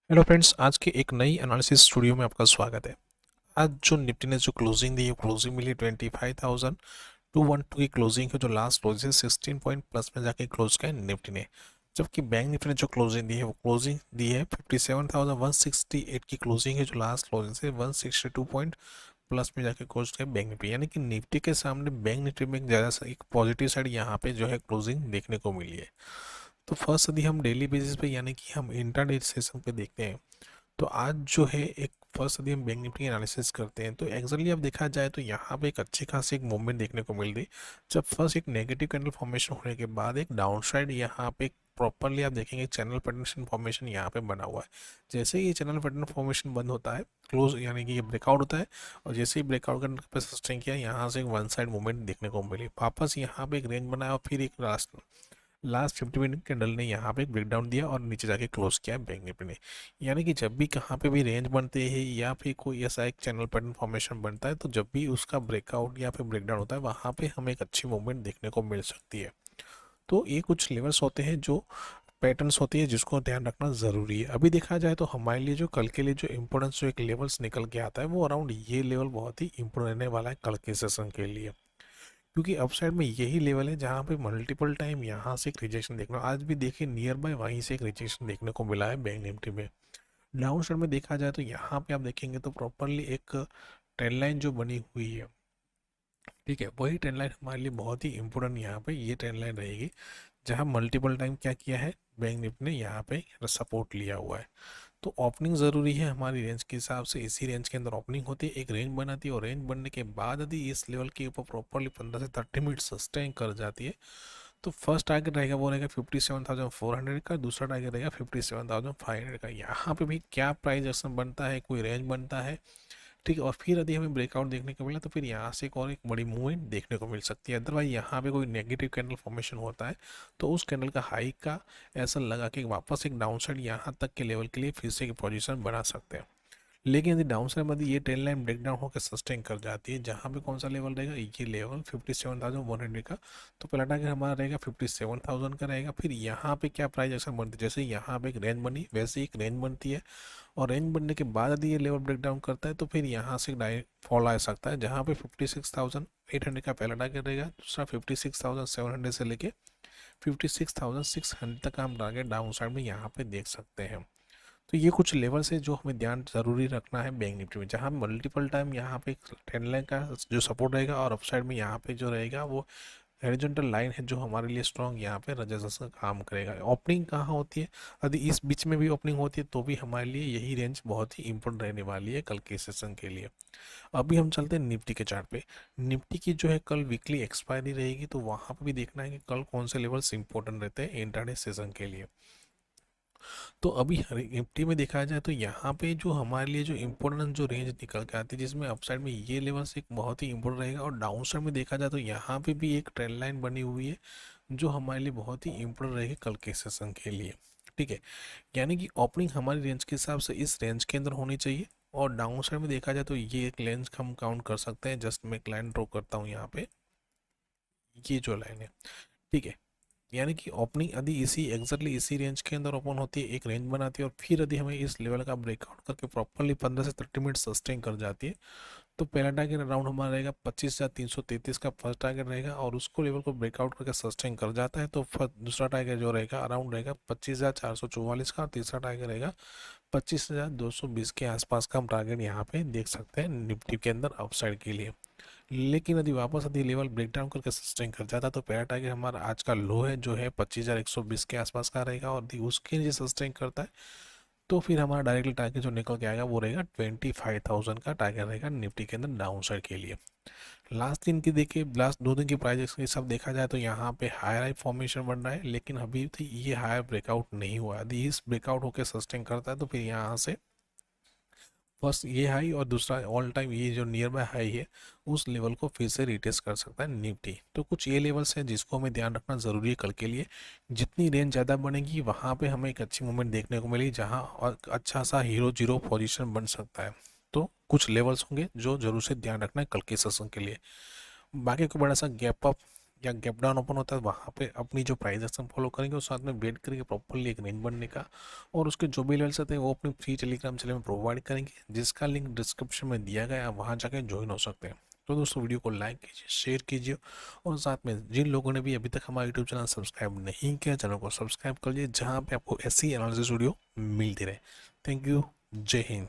Hello friends, आज के एक नई एनालिसिस स्टूडियो में आपका स्वागत है। आज जो निफ्टी ने जो क्लोजिंग दी है, क्लोजिंग मिली 25,212 की क्लोजिंग है। जो लास्ट क्लोज है 16 पॉइंट प्लस में जाके क्लोज का है निफ्टी ने। जबकि बैंक निफ्टी ने जो क्लोजिंग दी है वो क्लोजिंग दी है 57,168 की क्लोजिंग है। जो लास्ट क्लोजिंग से 162 पॉइंट प्लस में जाके क्लोज का है बैंक निफ्टी। यानी कि निफ्टी के सामने बैंक निफ्टी में ज़्यादा एक पॉजिटिव साइड यहाँ पे जो है क्लोजिंग देखने को मिली है। तो फर्स्ट यदि हम डेली बेसिस पे यानी कि हम इंट्राडे सेशन पे देखते हैं, तो आज जो है एक फर्स्ट यदि हम बैंक निफ्टी एनालिसिस करते हैं तो एक्चुअली अब देखा जाए तो यहाँ पे एक अच्छी खासी एक मूवमेंट देखने को मिल रही। जब फर्स्ट एक नेगेटिव कैंडल फॉर्मेशन होने के बाद एक डाउन साइड यहाँ पे प्रॉपरली आप देखेंगे चैनल पैटर्न फॉर्मेशन यहाँ पे बना हुआ है। जैसे ही ये चैनल पैटर्न फॉर्मेशन बंद होता है, क्लोज यानी कि ये ब्रेकआउट होता है, और जैसे ही ब्रेकआउट करने पे सस्टेन किया, यहाँ से एक वन साइड मूवमेंट देखने को मिली। वापस यहाँ पे एक रेंज बनाया और फिर एक लास्ट लास्ट 50 मिनट कैंडल ने यहाँ पे एक ब्रेकडाउन दिया और नीचे जाके क्लोज किया बैंक निफ्टी ने। यानी कि जब भी कहाँ पे भी रेंज बनते हैं या फिर कोई ऐसा एक चैनल पैटर्न फॉर्मेशन बनता है, तो जब भी उसका ब्रेकआउट या फिर ब्रेकडाउन होता है, वहाँ पे हमें एक अच्छी मूवमेंट देखने को मिल सकती है। तो ये कुछ लेवल्स होते हैं, जो पैटर्न्स होती है, जिसको ध्यान रखना ज़रूरी है। अभी देखा जाए तो हमारे लिए जो कल के लिए जो इंपॉर्टेंस जो एक लेवल्स निकल के आता है, वो अराउंड ये लेवल बहुत ही इंपॉर्टेंट रहने वाला है कल के सेशन के लिए। क्योंकि अपसाइड में यही लेवल है जहाँ पे मल्टीपल टाइम यहाँ से एक रिजेक्शन देखना, आज भी देखिए नियर बाय वहीं से एक रिजेक्शन देखने को मिला है बैंक निफ्टी में। डाउन साइड में देखा जाए तो यहाँ पे आप देखेंगे तो प्रॉपरली एक ट्रेंड लाइन जो बनी हुई है, ठीक है, वही ट्रेंड लाइन हमारे लिए बहुत ही इंपॉर्टेंट यहाँ पे ये ट्रेंड लाइन रहेगी, जहाँ मल्टीपल टाइम क्या किया है बैंक निफ्टी ने यहाँ पे सपोर्ट लिया हुआ है। तो ओपनिंग ज़रूरी है हमारी रेंज के हिसाब से। इसी रेंज के अंदर ओपनिंग होती है, एक रेंज बनाती है, और रेंज बनने के बाद यदि इस लेवल के ऊपर प्रॉपरली 15 से 30 मिनट सस्टेन कर जाती है, तो फर्स्ट टारगेट रहेगा वो रहेगा 57,400 का, दूसरा टारगेट रहेगा 57,500 का। यहाँ पे भी क्या प्राइस एक्शन बनता है, कोई रेंज बनता है, ठीक है, और फिर यदि हमें ब्रेकआउट देखने को मिला तो फिर यहाँ से एक और एक बड़ी मूवमेंट देखने को मिल सकती है। अदरवाइज यहाँ पे कोई नेगेटिव कैंडल फॉर्मेशन होता है तो उस कैंडल का हाई का ऐसा लगा कि वापस एक डाउन साइड यहाँ तक के लेवल के लिए फिर से एक पोजीशन बना सकते हैं। लेकिन यदि डाउन साइड में ये ट्रेंड लाइन ब्रेकडाउन होकर सस्टेन कर जाती है, जहाँ पे कौन सा लेवल रहेगा, ये लेवल 57,100 का, तो पहला टारगेट हमारा रहेगा 57,000 का रहेगा। फिर यहाँ पे क्या प्राइस एक्शन बनती है, जैसे यहाँ पे एक रेंज बनी वैसे ही एक रेंज बनती है, और रेंज बनने के बाद यदि ये लेवल ब्रेकडाउन करता है तो फिर यहाँ से डायरेक्ट फॉल आ सकता है, जहाँ पे 56,800 का पहला टारगेट रहेगा, दूसरा 56,700 से लेके 56,600 तक हम टारगेट डाउन साइड में यहाँ पे देख सकते हैं। तो ये कुछ लेवल्स है जो हमें ध्यान जरूरी रखना है बैंक निफ्टी में, जहाँ मल्टीपल टाइम यहाँ पे ट्रेंड लाइन का जो सपोर्ट रहेगा, और अपसाइड में यहाँ पे जो रहेगा वो हॉरिजॉन्टल लाइन है जो हमारे लिए स्ट्रॉन्ग यहाँ पे रेजिस्टेंस का काम करेगा। ओपनिंग कहाँ होती है, यदि इस बीच में भी ओपनिंग होती है तो भी हमारे लिए यही रेंज बहुत ही इंपॉर्टेंट रहने वाली है कल के सेशन के लिए। अभी हम चलते हैं निफ्टी के चार्ट पे। निफ्टी की जो है कल वीकली एक्सपायरी रहेगी, तो वहाँ पर भी देखना है कि कल कौन से लेवल्स इंपॉर्टेंट रहते हैं इंट्राडे सेशन के लिए। तो अभी निफ्टी में देखा जाए तो यहाँ पे जो हमारे लिए जो इम्पोर्टेंट जो रेंज निकल के आती है, जिसमें अपसाइड में ये लेवल्स एक बहुत ही इंपॉर्टेंट रहेगा, और डाउन साइड में देखा जाए तो यहाँ पे भी एक ट्रेंड लाइन बनी हुई है जो हमारे लिए बहुत ही इंपॉर्टेंट रहेगी कल के सेशन के लिए। ठीक है, यानी कि ओपनिंग हमारी रेंज के हिसाब से इस रेंज के अंदर होनी चाहिए, और डाउन साइड में देखा जाए तो ये एक लेंस हम काउंट कर सकते हैं। जस्ट मैं एक लाइन ड्रॉ करता हूँ यहाँ पे, ये जो लाइन है, ठीक है, यानी कि ओपनिंग यदि इसी एग्जैक्टली इसी रेंज के अंदर ओपन होती है, एक रेंज बनाती है, और फिर यदि हमें इस लेवल का ब्रेकआउट करके प्रॉपरली 15 से 30 मिनट सस्टेन कर जाती है, तो पहला टारगेट राउंड हमारा रहेगा 25,333 का फर्स्ट टारगेट रहेगा, और उसको लेवल को ब्रेकआउट करके सस्टेन कर जाता है तो दूसरा टारगेट जो रहेगा अराउंड रहेगा 25,444 का, और तीसरा टारगेट रहेगा 25,220 के आसपास का हम टारगेट यहाँ पे देख सकते हैं निफ्टी के अंदर अपसाइड के लिए। लेकिन यदि वापस यदि लेवल ब्रेकडाउन करके सस्टेन कर जाता है तो पहला टारगेट हमारा आज का लो है जो है 25,120 के आसपास का रहेगा, और यदि उसके नीचे सस्टेन करता है तो फिर हमारा डायरेक्टली टारगेट जो निकल के आएगा वो रहेगा 25,000 का टारगेट रहेगा निफ्टी के अंदर डाउन साइड के लिए। लास्ट दिन की देखिए, लास्ट 2 दिन की प्राइस ये सब देखा जाए तो यहाँ पे हायर हाई फॉर्मेशन बन रहा है, लेकिन अभी भी ये हायर ब्रेकआउट नहीं हुआ। यदि इस ब्रेकआउट होकर सस्टेन करता है तो फिर यहाँ से फर्स्ट ये हाई और दूसरा ऑल टाइम ये जो नियर बाय हाई है उस लेवल को फिर से रिटेस्ट कर सकता है निफ्टी। तो कुछ ये लेवल्स हैं जिसको हमें ध्यान रखना ज़रूरी है कल के लिए। जितनी रेंज ज़्यादा बनेगी वहाँ पे हमें एक अच्छी मूवमेंट देखने को मिलेगी, जहाँ और अच्छा सा हीरो जीरो पोजीशन बन सकता है। तो कुछ लेवल्स होंगे जो जरूर से ध्यान रखना है कल के सेशन के लिए। बाकी कोई बड़ा सा गैप अप या गैप डाउन ओपन होता है वहाँ पे अपनी जो प्राइस एक्शन फॉलो करेंगे और साथ में वेट करेंगे प्रॉपरली एक रेंज बनने का, और उसके जो भी लेवल्स आते हैं वो अपनी फ्री टेलीग्राम चैनल में प्रोवाइड करेंगे, जिसका लिंक डिस्क्रिप्शन में दिया गया है, आप वहाँ जाके ज्वाइन हो सकते हैं। तो दोस्तों वीडियो को लाइक कीजिए, शेयर कीजिए, और साथ में जिन लोगों ने भी अभी तक हमारा यूट्यूब चैनल सब्सक्राइब नहीं किया, चैनल को सब्सक्राइब कर लीजिए, जहाँ पे आपको ऐसी एनालिसिस वीडियो मिलती रहे। Thank you. जय हिंद।